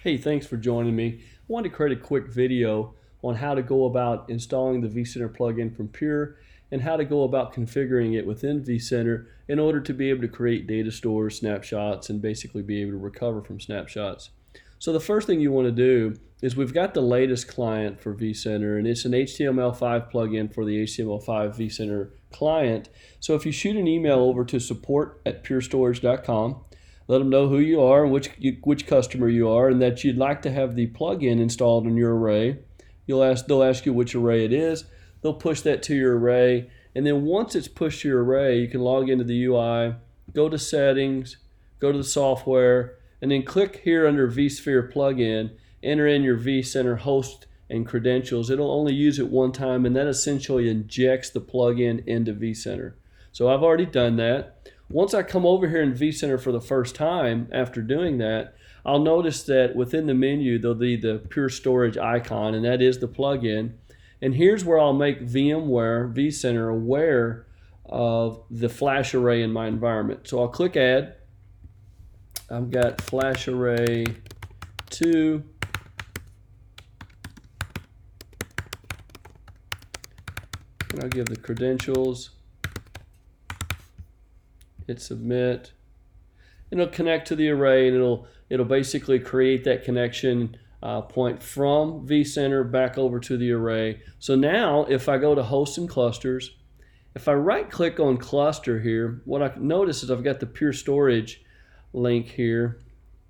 Hey, thanks for joining me. I wanted to create a quick video on how to go about installing the vCenter plugin from Pure and how to go about configuring it within vCenter in order to be able to create data stores, snapshots, and basically be able to recover from snapshots. So the first thing you want to do is we've got the latest client for vCenter, and it's an HTML5 plugin for the HTML5 vCenter client. So if you shoot an email over to support@purestorage.com, let them know who you are and which customer you are, and that you'd like to have the plugin installed in your array. They'll ask you which array it is. They'll push that to your array, and then once it's pushed to your array, you can log into the UI, go to settings, go to the software, and then click here under vSphere plugin, enter in your vCenter host and credentials. It'll only use it one time, and that essentially injects the plugin into vCenter. So I've already done that. Once I come over here in vCenter for the first time after doing that, I'll notice that within the menu there'll be the Pure Storage icon, and that is the plugin. And here's where I'll make VMware vCenter aware of the flash array in my environment. So I'll click Add. I've got flash array 2. And I'll give the credentials. Hit submit. It'll connect to the array, and it'll basically create that connection point from vCenter back over to the array. So now if I go to hosts and clusters, if I right click on cluster here, what I notice is I've got the Pure Storage link here,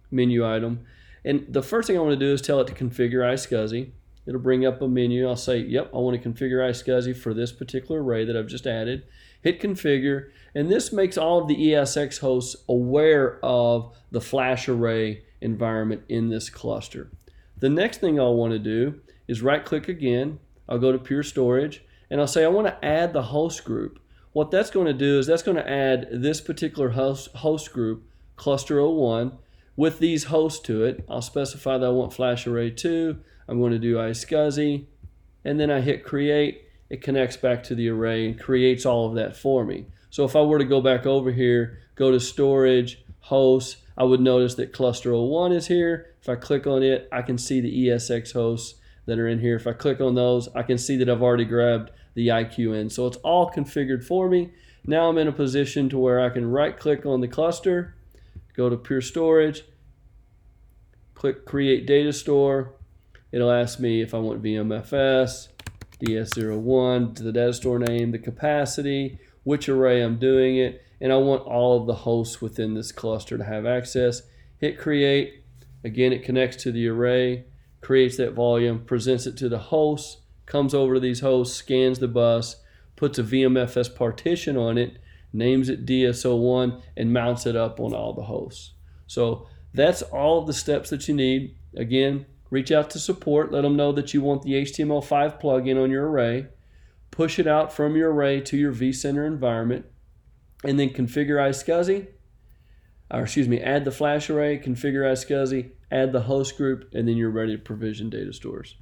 menu item, and the first thing I want to do is tell it to configure iSCSI. It'll bring up a menu. I'll say, yep, I want to configure iSCSI for this particular array that I've just added. Hit configure, and this makes all of the ESX hosts aware of the flash array environment in this cluster. The next thing I'll want to do is right click again. I'll go to Pure Storage, and I'll say I want to add the host group. What that's going to do is that's going to add this particular host group, cluster 01, with these hosts to it. I'll specify that I want flash array 2. I'm going to do iSCSI, and then I hit create. It connects back to the array and creates all of that for me. So if I were to go back over here, go to storage, hosts, I would notice that cluster 01 is here. If I click on it, I can see the ESX hosts that are in here. If I click on those, I can see that I've already grabbed the IQN. So it's all configured for me. Now I'm in a position to where I can right click on the cluster, go to Pure Storage, click create data store. It'll ask me if I want VMFS, DS01, to the data store name, the capacity, which array I'm doing it, and I want all of the hosts within this cluster to have access. Hit create. Again, it connects to the array, creates that volume, presents it to the hosts, comes over to these hosts, scans the bus, puts a VMFS partition on it, names it DS01, and mounts it up on all the hosts. So that's all of the steps that you need. Again, reach out to support, let them know that you want the HTML5 plugin on your array, push it out from your array to your vCenter environment, and then configure iSCSI, add the flash array, configure iSCSI, add the host group, and then you're ready to provision data stores.